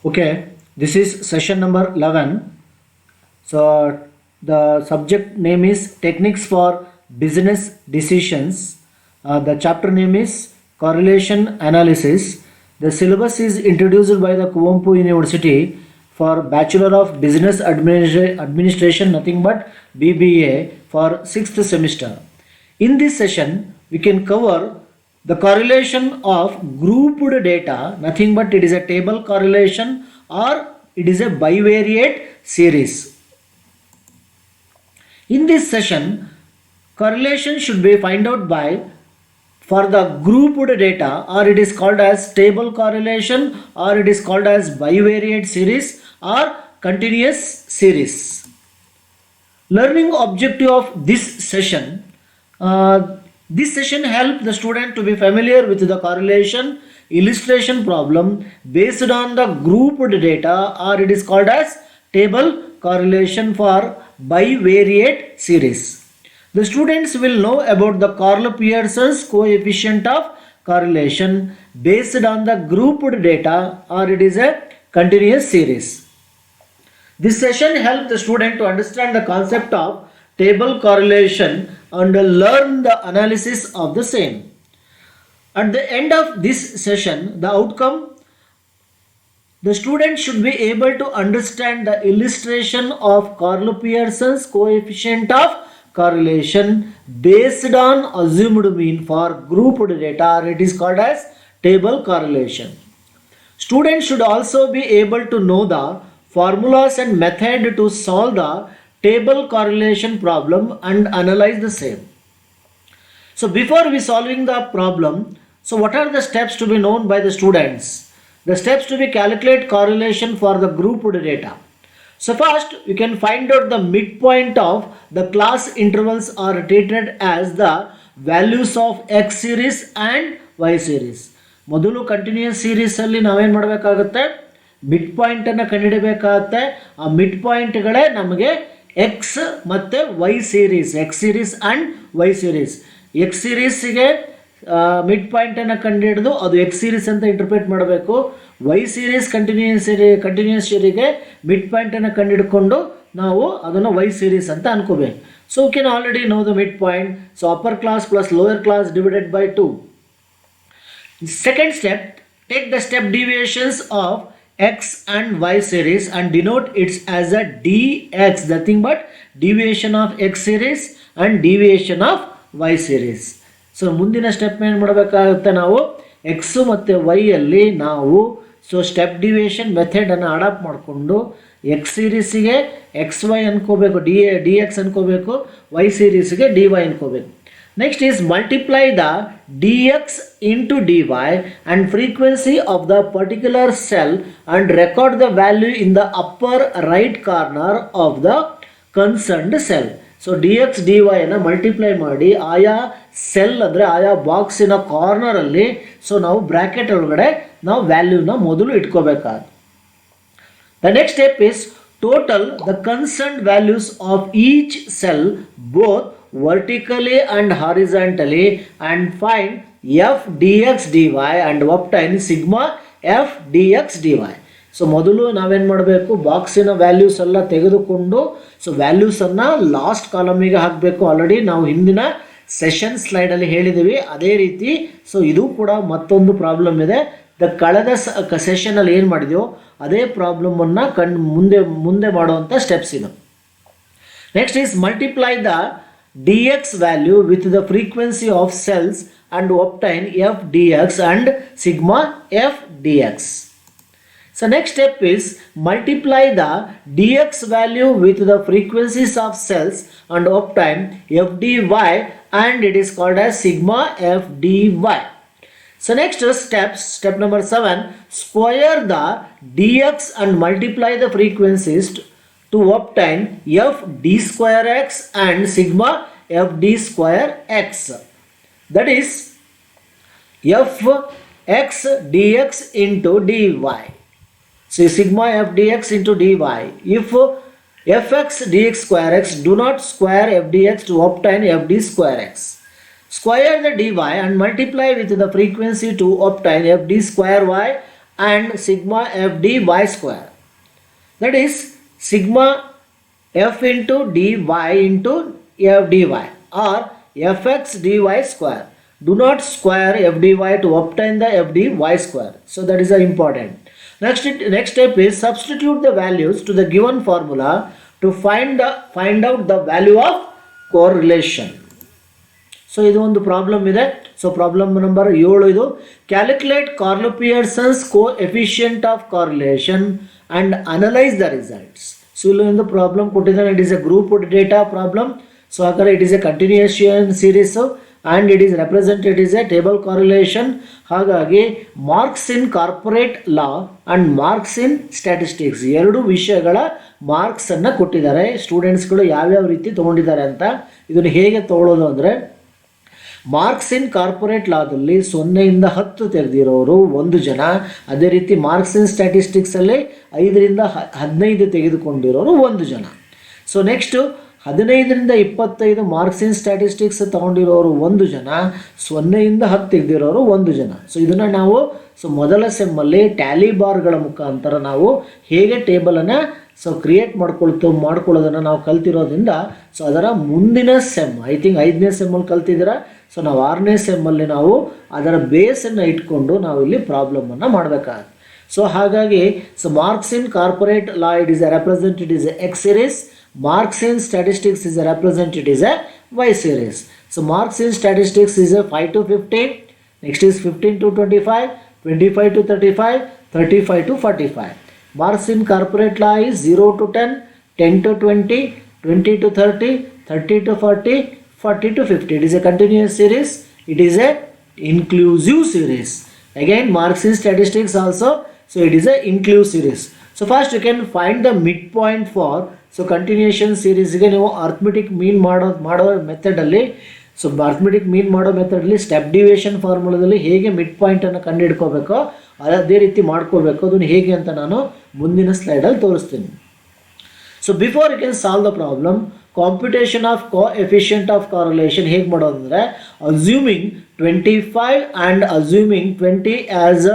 Okay, this is session number 11. So, the subject name is Techniques for Business Decisions. The chapter name is Correlation Analysis. The syllabus is introduced by the Kuvempu University for Bachelor of Business Administration, nothing but BBA for 6th semester. In this session, we can cover the correlation of grouped data, nothing but it is a table correlation or it is a bivariate series. In this session, correlation should be find out by for the grouped data, or it is called as table correlation, or it is called as bivariate series or continuous series. Learning objective of this session. This session helps the student to be familiar with the correlation illustration problem based on the grouped data, or it is called as table correlation for bivariate series. The students will know about the Karl-Pearson's coefficient of correlation based on the grouped data, or it is a continuous series. This session helps the student to understand the concept of table correlation and learn the analysis of the same. At the end of this session, the outcome, the student should be able to understand the illustration of Karl-Pearson's coefficient of correlation based on assumed mean for grouped data, or it is called as table correlation. Students should also be able to know the formulas and method to solve the table correlation problem and analyze the same. So before we solving the problem, so what are the steps to be known by the students? The steps to be calculate correlation for the grouped data. So first you can find out the midpoint of the class intervals are treated as the values of X series and Y series. ಮೊದಲು continuous series ಅಲ್ಲಿ ನಾವೇನು ಮಾಡಬೇಕಾಗುತ್ತೆ, mid point ಅನ್ನು ಕಂಡುಹಿಡಬೇಕಾಗುತ್ತೆ. ಆ mid ಪಾಯಿಂಟ್ಗಳೇ ನಮಗೆ X ಮತ್ತು Y series, X series and Y series. X ಸೀರೀಸ್ಗೆ mid ಪಾಯಿಂಟನ್ನು ಕಂಡುಹಿಡಿದು ಅದು ಎಕ್ಸ್ ಸೀರೀಸ್ ಅಂತ ಇಂಟರ್ಪ್ರೇಟ್ ಮಾಡಬೇಕು. ವೈ ಸೀರೀಸ್ ಕಂಟಿನ್ಯೂಸ್ ಸೀರಿಗೆ ಮಿಡ್ ಪಾಯಿಂಟನ್ನು ಕಂಡುಹಿಡ್ಕೊಂಡು ನಾವು ಅದನ್ನು ವೈ ಸೀರೀಸ್ ಅಂತ ಅನ್ಕೋಬೇಕು. So you can already know the mid point. So upper class plus lower class divided by 2. Second step, take the step deviations of X and Y series and denote it as a dx, nothing but deviation of X series and deviation of Y series. So ಮುಂದಿನ step ಏನು ಮಾಡಬೇಕಾಗುತ್ತೆ, ನಾವು X ಮತ್ತು Y ಅಲ್ಲಿ ನಾವು step deviation ಮೆಥಡನ್ನು adapt ಮಾಡಿಕೊಂಡು X ಸೀರೀಸಿಗೆ ಎಕ್ಸ್ ವೈ ಅನ್ಕೋಬೇಕು, ಡಿ ಎಕ್ಸ್ ಅನ್ಕೋಬೇಕು, ವೈ ಸೀರೀಸ್ಗೆ ಡಿ ವೈ ಅನ್ಕೋಬೇಕು. Next is multiply the dx into dy and frequency of the particular cell and record the value in the upper right corner of the concerned cell. So dx dy ಅನ್ನು multiply ಮಾಡಿ ಆಯಾ cell ಅಂದರೆ ಆಯಾ ಬಾಕ್ಸಿನ ಕಾರ್ನರಲ್ಲಿ so ನಾವು bracket ಒಳಗಡೆ ನಾವು ವ್ಯಾಲ್ಯೂನ ಮೊದಲು ಇಟ್ಕೋಬೇಕಾದ. The next step is total the concerned values of each cell both vertically and horizontally and find f dx dy and obtain sigma f dx dy. So ಮೊದಲು ನಾವೇನು ಮಾಡಬೇಕು, ಬಾಕ್ಸಿನ ವ್ಯಾಲ್ಯೂಸ್ ಎಲ್ಲ ತೆಗೆದುಕೊಂಡು ಸೊ ವ್ಯಾಲ್ಯೂಸನ್ನು ಲಾಸ್ಟ್ ಕಾಲಮಿಗೆ ಹಾಕಬೇಕು. Already ನಾವು ಹಿಂದಿನ session ಸ್ಲೈಡಲ್ಲಿ ಹೇಳಿದ್ದೀವಿ. ಅದೇ ರೀತಿ ಸೊ ಇದು ಕೂಡ ಮತ್ತೊಂದು ಪ್ರಾಬ್ಲಮ್ ಇದೆ. ಕಳೆದ ಸೆಷನಲ್ಲಿ ಏನು ಮಾಡಿದೆವೋ ಅದೇ ಪ್ರಾಬ್ಲಮನ್ನು ಮುಂದೆ ಮಾಡುವಂಥ ಸ್ಟೆಪ್ಸ್ ಇದು. Next is multiply the dx value with the frequency of cells and obtain f dx and sigma f dx. So next step is multiply the dx value with the frequencies of cells and obtain f dy and it is called as sigma f dy. So next step number 7, square the dx and multiply the frequencies to obtain f d square x and sigma f d square x. That is f x dx into dy. So sigma f dx into dy. If fx dx square x, do not square f dx to obtain f d square x. Square the dy and multiply with the frequency to obtain f d square y and sigma f dy square. That is sigma f into dy into f dy or fx dy square. Do not square f dy to obtain the f dy square. So that is important. Next step is substitute the values to the given formula to find out the value of correlation. So ಇದು ಒಂದು problem ಇದೆ. So problem number 7 ಇದು. Calculate Karl Pearson's coefficient of correlation and analyse the results. So ಇಲ್ಲೊಂದು problem ಕೊಟ್ಟಿದ್ದಾನೆ. It is a group data problem. So ಹಾಗಾದ್ರೆ it is a continuation series and it is represented is a table correlation. ಹಾಗಾಗಿ marks in corporate law and marks in statistics ಎರಡು ವಿಷಯಗಳ ಮಾರ್ಕ್ಸನ್ನು ಕೊಟ್ಟಿದ್ದಾರೆ. ಸ್ಟೂಡೆಂಟ್ಸ್ಗಳು ಯಾವ್ಯಾವ ರೀತಿ ತೊಗೊಂಡಿದ್ದಾರೆ ಅಂತ. ಇದನ್ನು ಹೇಗೆ ತೊಗೊಳ್ಳೋದು ಅಂದರೆ, ಮಾರ್ಕ್ಸ್ ಇನ್ ಕಾರ್ಪೊರೇಟ್ ಲಾದಲ್ಲಿ 0ರಿಂದ 10 ತೆಗೆದಿರೋರು 1 ಜನ. ಅದೇ ರೀತಿ ಮಾರ್ಕ್ಸ್ ಇನ್ ಸ್ಟ್ಯಾಟಿಸ್ಟಿಕ್ಸಲ್ಲಿ 5ರಿಂದ 15 ತೆಗೆದುಕೊಂಡಿರೋರು 1 ಜನ. ಸೊ ನೆಕ್ಸ್ಟು 15ರಿಂದ 25 ಮಾರ್ಕ್ಸ್ ಇನ್ ಸ್ಟ್ಯಾಟಿಸ್ಟಿಕ್ಸ್ ತೊಗೊಂಡಿರೋರು 1 ಜನ, 0ಯಿಂದ 10 ತೆಗೆದಿರೋರು 1 ಜನ. ಸೊ ಇದನ್ನು ನಾವು ಮೊದಲ ಸೆಮ್ಮಲ್ಲಿ ಟ್ಯಾಲಿ ಬಾರ್ಗಳ ಮುಖಾಂತರ ನಾವು ಹೇಗೆ ಟೇಬಲನ್ನು ಕ್ರಿಯೇಟ್ ಮಾಡ್ಕೊಳ್ಳೋದನ್ನು ನಾವು ಕಲ್ತಿರೋದ್ರಿಂದ ಅದರ ಮುಂದಿನ ಸೆಮ್, ಐ ಥಿಂಕ್ 5ನೇ ಸೆಮ್ಮಲ್ಲಿ ಕಲ್ತಿದ್ದೀರಾ. ಸೊ ನಾವು 6ನೇ ಸೆಮ್ಮಲ್ಲಿ ನಾವು ಅದರ ಬೇಸನ್ನು ಇಟ್ಕೊಂಡು ನಾವು ಇಲ್ಲಿ ಪ್ರಾಬ್ಲಮನ್ನು ಮಾಡಬೇಕಾಗುತ್ತೆ. ಸೊ ಹಾಗಾಗಿ marks in corporate law it is represented is X series. Marks in statistics is represented as a Y series. So marks in statistics is a 5 to 15. Next is 15 to 25, 25 to 35, 35 to 45. Marks in corporate law is 0 to 10, 10 to 20, 20 to 30, 30 to 40, 40 to 50. It is a continuous series. It is a inclusive series. Again, marks in statistics also. So it is a inclusive series. So first you can find the midpoint for continuation ಸೀರೀಸ್ಗೆ ನೀವು arithmetic ಮೀನ್ ಮಾಡೋ ಮೆಥಡಲ್ಲಿ arithmetic mean ಮಾಡೋ ಮೆಥಡಲ್ಲಿ step deviation ಫಾರ್ಮುಲಾದಲ್ಲಿ ಹೇಗೆ mid ಪಾಯಿಂಟನ್ನು ಕಂಡುಹಿಡ್ಕೋಬೇಕೋ ಅದೇ ರೀತಿ ಮಾಡ್ಕೋಬೇಕು. ಅದನ್ನು ಹೇಗೆ ಅಂತ ನಾನು ಮುಂದಿನ ಸ್ಲೈಡಲ್ಲಿ ತೋರಿಸ್ತೀನಿ. So before you can solve the problem, computation of coefficient of correlation ಹೇಗೆ ಮಾಡೋದಂದರೆ, assuming 25 and assuming 20 as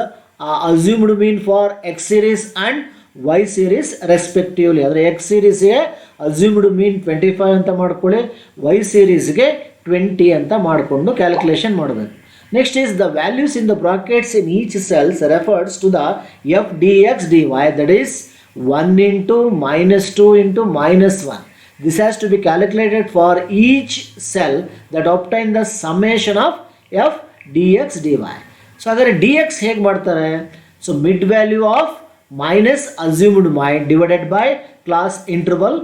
assumed mean for X series and Y series respectively. ಅಂದರೆ ಎಕ್ಸ್ ಸೀರೀಸ್ಗೆ ಅಸ್ಯೂಮ್ಡ್ ಮೀನ್ 25 ಅಂತ ಮಾಡ್ಕೊಳ್ಳಿ, ವೈ ಸೀರೀಸ್ಗೆ 20 ಅಂತ ಮಾಡಿಕೊಂಡು ಕ್ಯಾಲ್ಕುಲೇಷನ್ ಮಾಡಬೇಕು. Next is the values in the brackets in each cells refers to the F D X D Y, that is 1 into -2 into -1. This has to be calculated for each cell that obtain the summation of f dx dy. So ಹಾಗಾದರೆ dx ಹೇಗೆ ಮಾಡ್ತಾರೆ? So mid value of minus assumed main divided by class interval.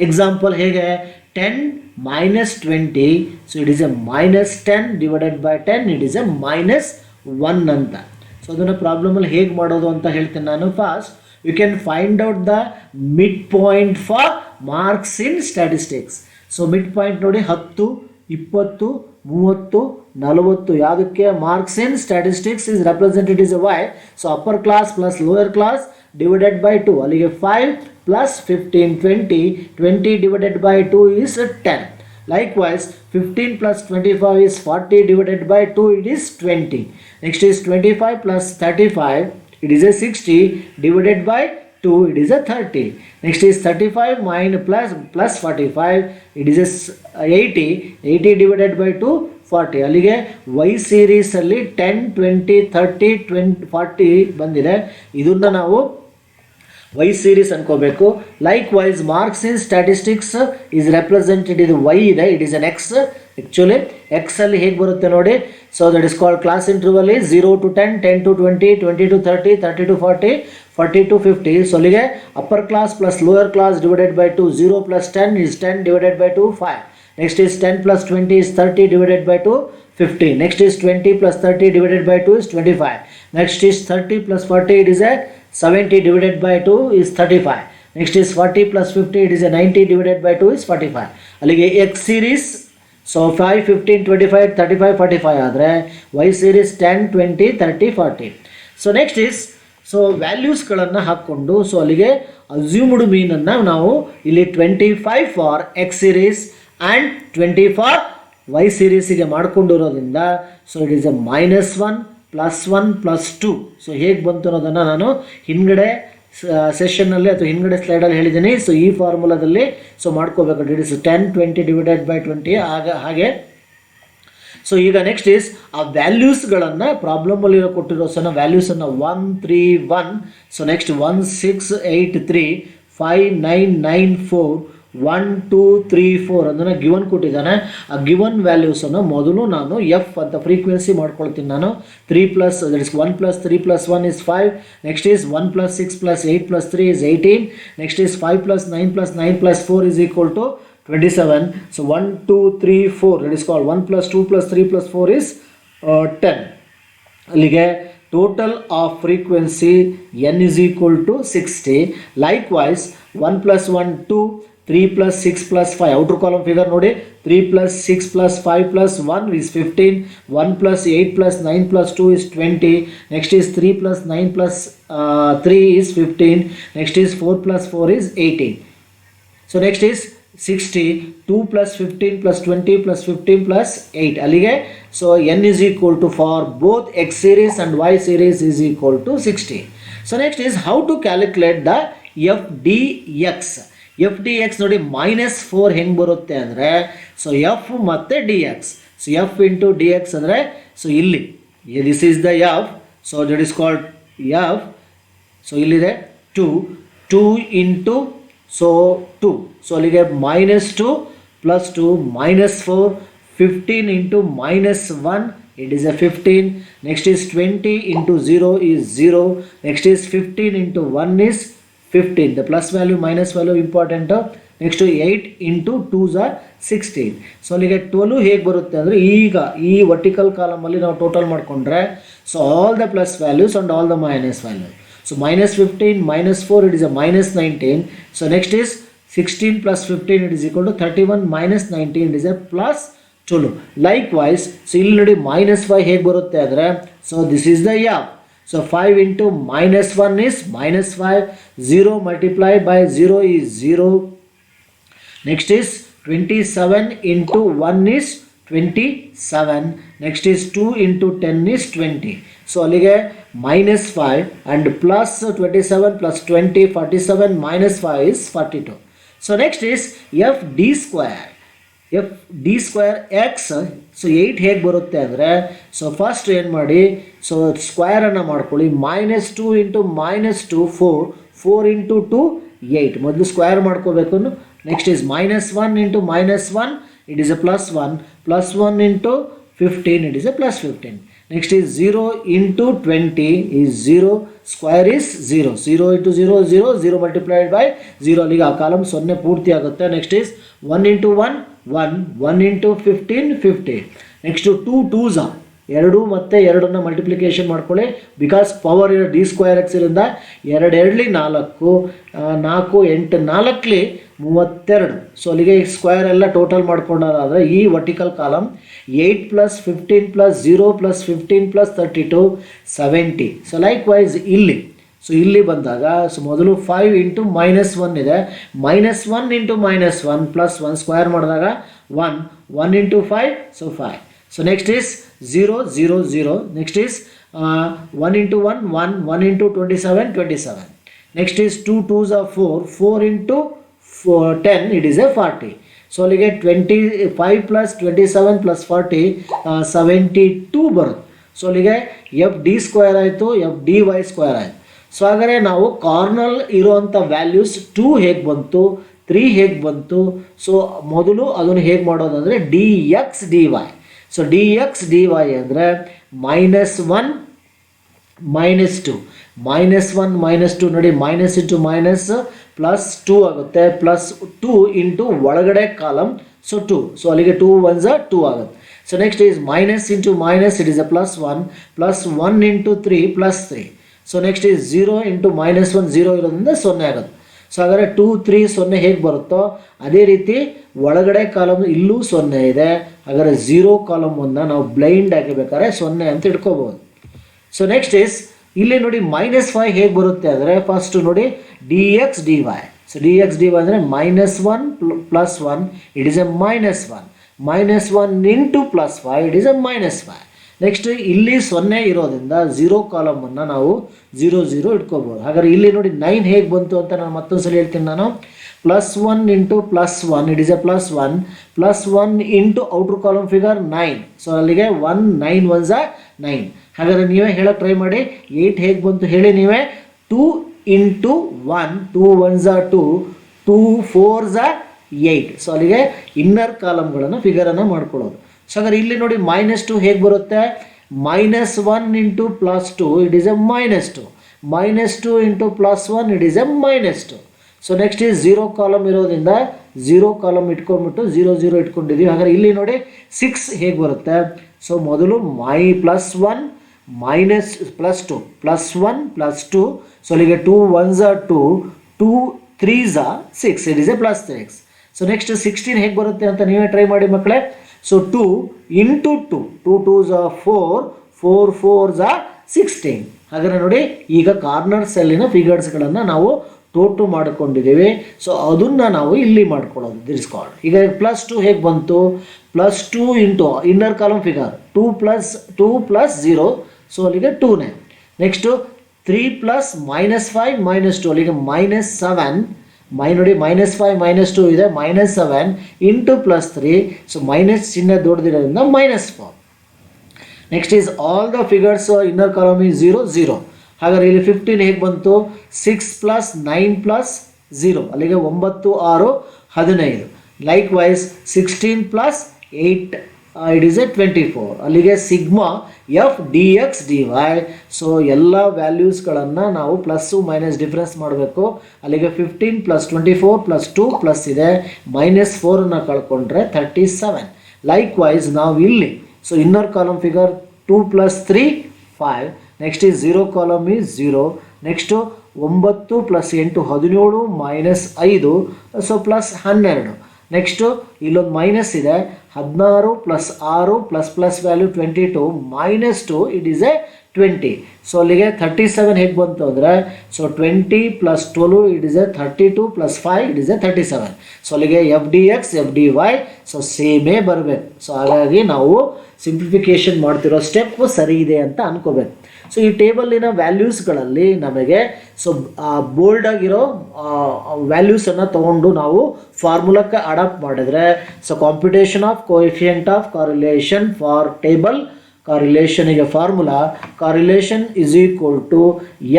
Example ಹೇಗೆ 10 minus 20, so it is A -10 divided by 10, it is a -1 ಅಂತ. So ಅದನ್ನು ಪ್ರಾಬ್ಲಮಲ್ಲಿ ಹೇಗೆ ಮಾಡೋದು ಅಂತ ಹೇಳ್ತೀನಿ ನಾನು. First you can find out the mid point for marks in statistics. So mid point ನೋಡಿ 10, 20, 30, 40 ಯಾವುದಕ್ಕೆ? Marks in statistics is represented is a Y. So upper class plus lower class divided by 2, ಅಲ್ಲಿಗೆ 5 plus 15, 20, 20 divided by 2 is 10. Likewise 15 plus 25 is 40 divided by 2, it is 20. Next is 25 plus 35, it is a 60 divided by 2, it is a 30. Next is 35 plus 45, it is a 80, 80 divided by 2, 40. ಅಲ್ಲಿಗೆ Y ಸೀರೀಸಲ್ಲಿ 10, 20, 30, 20, 40 ಬಂದಿದೆ. ಇದನ್ನು ನಾವು Y series ಅನ್ಕೋಬೇಕು. Likewise marks in statistics is represented, ಇದು Y ಇದೆ, it is N X. Actually ಎಕ್ಸಲ್ಲಿ ಹೇಗೆ ಬರುತ್ತೆ ನೋಡಿ. So that is called class interval is 0 to 10, 10 to 20, 20 to 30, 30 to 40, 40 to 50. So ಅಲ್ಲಿಗೆ upper class plus lower class divided by 2, 0 plus 10 is 10 divided by 2, 5. Next is 10 plus 20 is 30 divided by 2, 15. Next is 20 plus 30 divided by 2 is 25. Next is 30 plus 40, it is a 70 divided by 2 is 35. Next is 40 plus 50, it is a 90 divided by 2 is 45. ಅಲ್ಲಿಗೆ X series, so 5, 15, 25, 35, 45 ಆದರೆ Y series 10, 20, 30, 40. So next is ವ್ಯಾಲ್ಯೂಸ್ಗಳನ್ನು ಹಾಕ್ಕೊಂಡು so ಅಲ್ಲಿಗೆ assumed ಮೀನನ್ನು ನಾವು ಇಲ್ಲಿ 25 for X series and 20 for Y ಸೀರೀಸಿಗೆ ಮಾಡ್ಕೊಂಡಿರೋದ್ರಿಂದ so it is a -1, +1 +2. So ಹೇಗೆ ಬಂತು ಅನ್ನೋದನ್ನು ನಾನು ಹಿಂದ್ಗಡೆ ಸೆಷನ್ನಲ್ಲಿ ಅಥವಾ ಹಿಂದ್ಗಡೆ ಸ್ಲೈಡಲ್ಲಿ ಹೇಳಿದ್ದೀನಿ. ಸೊ ಈ ಫಾರ್ಮುಲಾದಲ್ಲಿ ಸೊ ಮಾಡ್ಕೋಬೇಕು. ಇಟ್ ಇಸ್ 10 20 ಡಿವೈಡೆಡ್ ಬೈ 20 ಹಾಗೆ. ಸೊ ಈಗ ನೆಕ್ಸ್ಟ್ ಈಸ್ ಆ ವ್ಯಾಲ್ಯೂಸ್ಗಳನ್ನು ಪ್ರಾಬ್ಲಮಲ್ಲಿರೋ ಕೊಟ್ಟಿರೋ ಸಣ್ಣ ವ್ಯಾಲ್ಯೂಸನ್ನು 1 3 1. ಸೊ ನೆಕ್ಸ್ಟ್ 1 6 8 3 5 9 9 4 1 2 3 4 ಅದನ್ನು ಗಿವನ್ ಕೊಟ್ಟಿದ್ದಾನೆ. ಆ ಗಿವನ್ ವ್ಯಾಲ್ಯೂಸನ್ನು ಮೊದಲು ನಾನು ಎಫ್ ಅಂತ ಫ್ರೀಕ್ವೆನ್ಸಿ ಮಾಡ್ಕೊಳ್ತೀನಿ. ನಾನು 3 plus that is 1 plus 3 plus 1 is 5. Next is 1 plus 6 plus 8 plus 3 is 18. Next is 5 plus 9 plus 9 plus 4 is equal to 27. So 1 2 3 4, that is called 1 plus 2 plus 3 plus 4 is 10. ಅಲ್ಲಿಗೆ total off frequency n is equal to 60. Likewise 1 plus 1 2, 3 plus 6 plus 5, outer column figure ನೋಡಿ, 3 plus 6 plus 5 plus 1 is 15. 1 plus 8 plus 9 plus 2 is 20. Next is 3 plus 9 plus 3 is 15. Next is 4 plus 4 is 18. So next is 60. 2 plus 15 plus 20 plus 15 plus 8. ಅಲ್ಲಿಗೆ so n is equal to for both x series and y series is equal to 60. So next is how to calculate the FDX. FDX ನೋಡಿ -4 ಹೆಂಗೆ ಬರುತ್ತೆ ಅಂದರೆ, so f ಮತ್ತು dx. So f into dx ಅಂದರೆ, so ಇಲ್ಲಿ this is the f. So that is called f. So ಇಲ್ಲಿದೆ 2 into so 2. So ಅಲ್ಲಿಗೆ -2 plus 2 -4, 15 into -1, it is a 15. Next is 20 into 0 is 0. Next is 15 into 1 is 15. The plus value minus value important. Next to 8 into 2s are 16. So ಅಲ್ಲಿಗೆ 12 ಹೇಗೆ ಬರುತ್ತೆ ಅಂದರೆ, ಈಗ ಈ vertical ಕಾಲಮಲ್ಲಿ ನಾವು total ಮಾಡಿಕೊಂಡ್ರೆ, so all the plus values and all the minus value. So -15 -4, it is a -19. So next is 16 plus 15, it is equal to 31 minus 19, it is a plus 12. Likewise, so ಇಲ್ಲಿ ನೋಡಿ -5 ಹೇಗೆ ಬರುತ್ತೆ ಅಂದರೆ, so this is the f. So 5 into -1 is -5. 0 multiplied by 0 is 0. Next is 27 into 1 is 27. Next is 2 into 10 is 20. So ಅಲ್ಲಿಗೆ -5 and plus 27 plus 20, 47 minus 5 is 42. So next is FD square. FD square x. So 8 ಹೇಗೆ ಬರುತ್ತೆ ಅಂದರೆ, so first ಏನು ಮಾಡಿ, so ಸ್ಕ್ವೇರನ್ನು ಮಾಡ್ಕೊಳ್ಳಿ. -2 into -2 4 into 2 8. ಮೊದಲು square ಮಾಡ್ಕೋಬೇಕು. Next is -1 into -1, it is a +1. +1 into 15, it is a +15. Next is 0 into 20 is 0. Square is 0. 0 into 0 0. 0 multiplied by 0. ಅಲ್ಲಿಗೆ ಆ ಕಾಲಮ್ 0 ಪೂರ್ತಿ ಆಗುತ್ತೆ. Next is 1 into 1 1. 1 into 15 15. Next 2 2s are 2 ಮತ್ತು 2ನ್ನು multiplication ಮಾಡ್ಕೊಳ್ಳಿ. Because power ಇರೋ d square x ಇರಿಂದ 2 2 4 4 8 4 32. So ಅಲ್ಲಿಗೆ ಸ್ಕ್ವೇರ್ ಎಲ್ಲ ಟೋಟಲ್ ಮಾಡ್ಕೊಂಡಾದ್ರೆ ಈ vertical column 8 plus 15 plus 0 plus 15 plus 32 70. So likewise ಇಲ್ಲಿ, ಸೊ ಇಲ್ಲಿ ಬಂದಾಗ, ಸೊ ಮೊದಲು 5 ಇಂಟು -1 ಇದೆ. -1 ಇಂಟು -1 ಪ್ಲಸ್ 1 ಸ್ಕ್ವೇರ್ ಮಾಡಿದಾಗ 1. 1 into 5, so 5. So next is 0 0 0. Next is 1 into 1 1. 1 into 27 27. Next is 2 2s are 4. 4 into 10, it is a 40. So ಅಲ್ಲಿಗೆ 25 plus 27 plus 40 72 ಬರುತ್ತೆ. So ಅಲ್ಲಿಗೆ FD square ಆಯಿತು, FDY ಸ್ಕ್ವೇರ್ ಆಯಿತು. ಸೊ ಹಾಗಾದರೆ ನಾವು ಕಾರ್ನಲ್ ಇರೋವಂಥ ವ್ಯಾಲ್ಯೂಸ್ 2 ಹೇಗೆ ಬಂತು, 3 ಹೇಗೆ ಬಂತು. ಸೊ ಮೊದಲು ಅದನ್ನು ಹೇಗೆ ಮಾಡೋದಂದರೆ dx dy. So dx dy ಅಂದರೆ -1 -2. -1 -2 ನೋಡಿ, ಮೈನಸ್ ಇಂಟು ಮೈನಸ್ ಪ್ಲಸ್ 2 ಆಗುತ್ತೆ. ಪ್ಲಸ್ 2 ಇಂಟು ಒಳಗಡೆ ಕಾಲಮ್, ಸೊ 2. ಸೊ ಅಲ್ಲಿಗೆ 2 1s are 2 ಆಗುತ್ತೆ. So next is minus into minus, it is a +1. Plus 1 into 3 plus 3. So next is 0 into -1 0 ಇರೋದ್ರಿಂದ 0 ಆಗುತ್ತೆ. So ಹಾಗಾದರೆ 2 3 0 ಹೇಗೆ ಬರುತ್ತೋ ಅದೇ ರೀತಿ ಒಳಗಡೆ ಕಾಲಮ್ ಇಲ್ಲೂ 0 ಇದೆ. ಹಾಗಾದರೆ 0 ಕಾಲಮ್ ಒಂದನ್ನು ನಾವು ಬ್ಲೈಂಡ್ ಆಗಿಬೇಕಾದ್ರೆ 0 ಅಂತ ಇಟ್ಕೋಬೋದು. ಸೊ ನೆಕ್ಸ್ಟ್ ಈಸ್ ಇಲ್ಲಿ ನೋಡಿ -5 ಹೇಗೆ ಬರುತ್ತೆ ಅಂದರೆ, ಫಸ್ಟ್ ನೋಡಿ dx dy. So dx dy ಅಂದರೆ -1 plus 1, it is a -1. -1 into +5, it is A -5. Next ಇಲ್ಲಿ 0 ಇರೋದ್ರಿಂದ 0 ಕಾಲಮನ್ನು ನಾವು 0 0 ಇಟ್ಕೋಬೋದು. ಹಾಗಾದ್ರೆ ಇಲ್ಲಿ ನೋಡಿ 9 ಹೇಗೆ ಬಂತು ಅಂತ ನಾನು ಮತ್ತೊಂದು ಸಲ ಹೇಳ್ತೀನಿ. ನಾನು +1 into +1 it is A +1 +1 into outer column figure 9. So ಅಲ್ಲಿಗೆ 1 9 1 9. ಹಾಗಾದ್ರೆ ನೀವೇ ಹೇಳೋಕೆ ಟ್ರೈ ಮಾಡಿ. 8 ಹೇಗೆ ಬಂತು ಹೇಳಿ ನೀವೇ. 2 ಇಂಟು 1 2 1 2 2 4 8. ಸೊ ಅಲ್ಲಿಗೆ ಇನ್ನರ್ ಕಾಲಮ್ಗಳನ್ನು ಫಿಗರನ್ನು ಮಾಡ್ಕೊಳ್ಳೋದು. ಸೊ ಹಾಗಾದ್ರೆ ಇಲ್ಲಿ ನೋಡಿ -2 ಹೇಗೆ ಬರುತ್ತೆ. -1 into +2 it is A -2 -2 into +1 it is A -2. So next is 0 column ಇರೋದ್ರಿಂದ 0 ಕಾಲಮ್ ಇಟ್ಕೊಂಡ್ಬಿಟ್ಟು 0 0 ಇಟ್ಕೊಂಡಿದ್ದೀವಿ. ಹಾಗಾದ್ರೆ ಇಲ್ಲಿ ನೋಡಿ 6 ಹೇಗೆ ಬರುತ್ತೆ. ಸೊ ಮೊದಲು +1 -+2 +1 +2. ಸೊ ಅಲ್ಲಿಗೆ 2 1 2 2 3 6 it is A +3x. So next 16 ಹೇಗೆ ಬರುತ್ತೆ ಅಂತ ನೀವೇ ಟ್ರೈ ಮಾಡಿ ಮಕ್ಕಳೇ. So 2 into 2 2 2 4 4 4 16. ಹಾಗಾದ್ರೆ ನೋಡಿ ಈಗ ಕಾರ್ನರ್ ಸೆಲ್ಲಿನ ಫಿಗರ್ಸ್ಗಳನ್ನು ನಾವು ಟೋಟು ಮಾಡಿಕೊಂಡಿದ್ದೀವಿ. ಸೊ ಅದನ್ನು ನಾವು ಇಲ್ಲಿ ಮಾಡ್ಕೊಳ್ಳೋದು ದಿರಿಸ್ಕೊಂಡು. ಈಗ +2 ಹೇಗೆ ಬಂತು. +2 into inner column figure 2 + 0. So ಅಲ್ಲಿಗೆ 2ನೇ. ನೆಕ್ಸ್ಟು 3 + -5 -2 ಅಲ್ಲಿಗೆ -7. ನೋಡಿ -5 -2 ಇದೆ -7 ಇಂಟು +3. ಸೊ ಮೈನಸ್ ಚಿಹ್ನೆ ದೊಡ್ಡದಿರೋದ್ರಿಂದ -4. Next is all the figures inner column is 0 0. ಹಾಗಾದ್ರೆ ಇಲ್ಲಿ 15 ಹೇಗೆ ಬಂತು. 6 + 9 + 0 ಅಲ್ಲಿಗೆ 9 6 15. Likewise 16 + 8 it is a 24. ಅಲ್ಲಿಗೆ sigma F D X D Y. So ಎಲ್ಲ ವ್ಯಾಲ್ಯೂಸ್ಗಳನ್ನು ನಾವು ಪ್ಲಸ್ಸು ಮೈನಸ್ ಡಿಫ್ರೆನ್ಸ್ ಮಾಡಬೇಕು. ಅಲ್ಲಿಗೆ 15 + 24 + 2 ಪ್ಲಸ್ ಇದೆ -4ನ್ನು ಕಳ್ಕೊಂಡ್ರೆ 37. ಲೈಕ್ ವೈಸ್ ನಾವು ಇಲ್ಲಿ so inner column figure 2 + 3 5. Next is 0 column is 0. Next 9 + 8 17 -5 so +12. Next ಇಲ್ಲೊಂದು ಮೈನಸ್ ಇದೆ 16 + 6 ++ value 22 -2 it is a 20. So ಅಲ್ಲಿಗೆ 37 ಹೇಗೆ ಬಂತು ಅಂದರೆ so 20 + 12 it is a 32 + 5 it is a 37. So ಅಲ್ಲಿಗೆ F D X F D Y so ಸೇಮೇ ಬರಬೇಕು. So ಹಾಗಾಗಿ ನಾವು ಸಿಂಪ್ಲಿಫಿಕೇಶನ್ ಮಾಡ್ತಿರೋ ಸ್ಟೆಪ್ ಸರಿ ಇದೆ ಅಂತ ಅನ್ಕೋಬೇಕು. ಸೊ ಈ ಟೇಬಲ್ಲಿನ ವ್ಯಾಲ್ಯೂಸ್ಗಳಲ್ಲಿ ನಮಗೆ ಸೊ ಬೋಲ್ಡ್ ಆಗಿರೋ ವ್ಯಾಲ್ಯೂಸನ್ನು ತೊಗೊಂಡು ನಾವು ಫಾರ್ಮುಲಕ್ಕೆ ಅಡಾಪ್ಟ್ ಮಾಡಿದರೆ so computation of coefficient of correlation for table ಕಾರ್ರಿಲೇಷನಿಗೆ formula correlation is equal to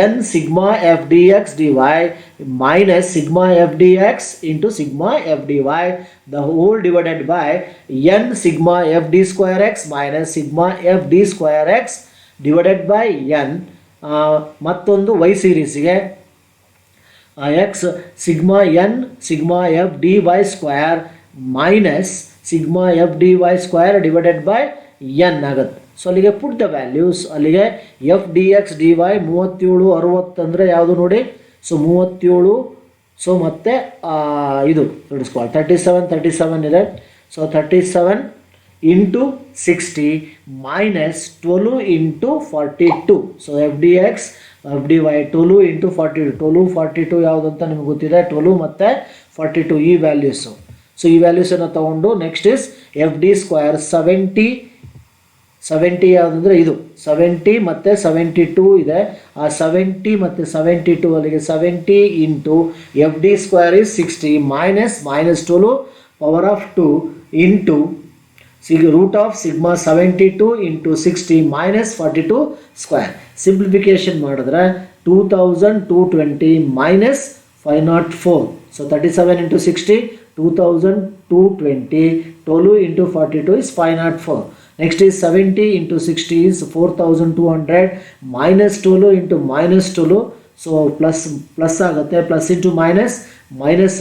n sigma F D X D Y minus sigma F D X into sigma F D Y the whole divided by n sigma F D square X minus sigma F D square X divided by n. ಮತ್ತೊಂದು Y ಸೀರೀಸಿಗೆ X sigma N sigma F D Y square minus sigma F D Y square divided by n ಆಗುತ್ತೆ. So ಅಲ್ಲಿಗೆ put the values. ಅಲ್ಲಿಗೆ F D X D y 37 60 ಅಂದರೆ ಯಾವುದು ನೋಡಿ. So 37. So ಮತ್ತು ಇದು ನೋಡಿಸ್ಕೊಳ್ಳಿ 37 ಇದೆ. So 37 into 60 minus 12 into 42. So f D X F D y 12 into 42 12 42 ಯಾವುದು ಅಂತ ನಿಮ್ಗೆ ಗೊತ್ತಿದೆ. 12 ಮತ್ತು 42 ಈ ವ್ಯಾಲ್ಯೂಸು. ಸೊ ಈ ವ್ಯಾಲ್ಯೂಸನ್ನು ತೊಗೊಂಡು next is F D square 70 ಯಾವುದಂದರೆ ಇದು 70 ಮತ್ತು 72 ಇದೆ. ಆ 70 ಮತ್ತು 72 ಅಲ್ಲಿಗೆ 70 into f D square is 60 minus -12 power of 2 into root of sigma 72 into 60 minus 42 square. Simplification ಮಾಡಿದ್ರೆ 2220 minus 504. So 37 into 60 2220 12 into 42 is 504. Next is 70 into 60 is 4200 minus 12 into minus 12. So plus ಆಗುತ್ತೆ, plus into minus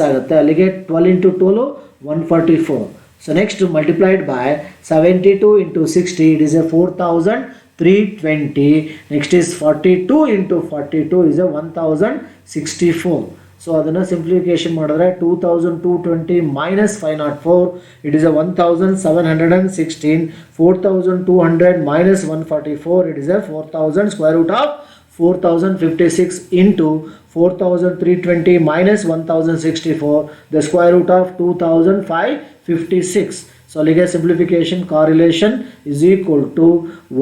ಆಗುತ್ತೆ. ಅಲ್ಲಿಗೆ 12 into 12 144. So next multiplied by 72 into 60 it is a 4320. Next is 42 into 42 is a 1064. So ಅದನ್ನು simplification ಮಾಡಿದ್ರೆ 2220 minus 504 it is a 1716. 4200 minus 144 it is a 4000 square root of 4056 into 4320 minus 1064 the square root of 2556. So ಅಲ್ಲಿಗೆ simplification correlation is equal to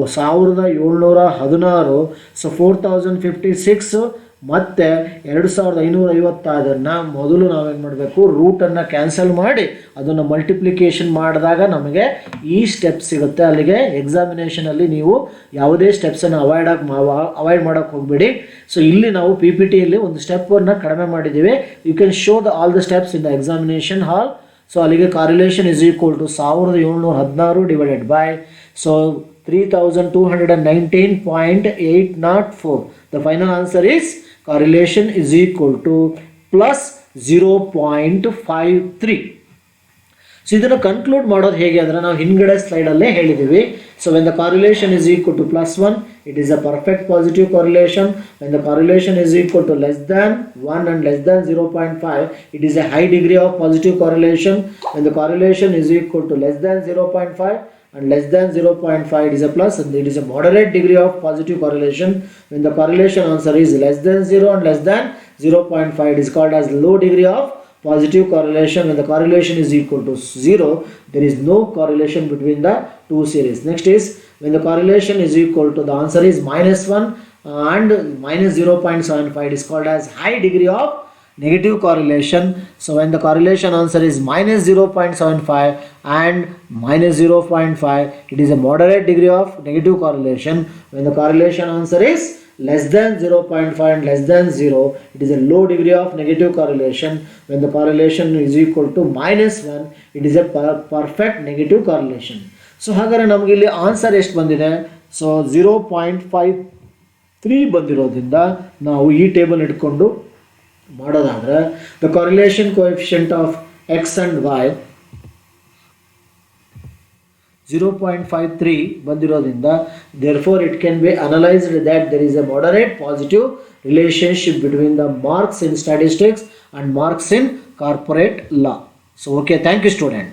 1716. So 4056 ಮತ್ತು 2550 ಮೊದಲು ನಾವೇನು ಮಾಡಬೇಕು, ರೂಟನ್ನು cancel ಮಾಡಿ ಅದನ್ನು multiplication ಮಾಡಿದಾಗ ನಮಗೆ ಈ ಸ್ಟೆಪ್ ಸಿಗುತ್ತೆ. ಅಲ್ಲಿಗೆ ಎಕ್ಸಾಮಿನೇಷನಲ್ಲಿ ನೀವು ಯಾವುದೇ ಸ್ಟೆಪ್ಸನ್ನು ಅವಾಯ್ಡ್ ಮಾಡೋಕ್ಕೆ ಹೋಗಬೇಡಿ. ಸೊ ಇಲ್ಲಿ ನಾವು ಪಿ ಪಿ ಟಿಯಲ್ಲಿ ಒಂದು ಸ್ಟೆಪ್ಪನ್ನು ಕಡಿಮೆ ಮಾಡಿದ್ದೀವಿ. You can show all the steps in the examination hall. So ಅಲ್ಲಿಗೆ correlation is equal to 1716 divided by 3219.804. The final answer is correlation is equal to plus 0.53. So ಇದನ್ನು ಕನ್ಕ್ಲೂಡ್ ಮಾಡೋದು ಹೇಗೆ ಅಂದರೆ ನಾವು ಹಿಂದ್ಗಡೆ ಸ್ಲೈಡಲ್ಲೇ ಹೇಳಿದ್ದೀವಿ. So when the correlation is equal to +1, it is a perfect positive correlation. When the correlation is equal to less than 1 and less than 0.5, it is a high degree of positive correlation. When the correlation is equal to less than 0.5 and less than 0.5, it is a plus, and it is a moderate degree of positive correlation. When the correlation answer is less than 0 and less than 0.5, it is called as low degree of positive correlation. When the correlation is equal to 0, there is no correlation between the two series. Next is when the correlation is equal to, the answer is -1 and -0.75, it is called as high degree of negative correlation. So when the correlation answer is -0.75 and -0.5, it is a moderate degree of negative correlation. When the correlation answer is less than 0.5 and less than 0, it is a low degree of negative correlation. When the correlation is equal to -1, it is a perfect negative correlation. So ಹಾಗಾದರೆ ನಮಗೆ ಇಲ್ಲಿ answer ಎಷ್ಟು ಬಂದಿದೆ? So 0.53 ಬಂದಿರೋದ್ರಿಂದ ನಾವು ಈ table ಇಟ್ಕೊಂಡು ಮಾಡೋದಾದರೆ the correlation coefficient of x and y 0.53 ಬಂದಿರೋದ್ರಿಂದ therefore it can be analyzed that there is a moderate positive relationship between the marks in statistics and marks in corporate law. So okay, thank you student.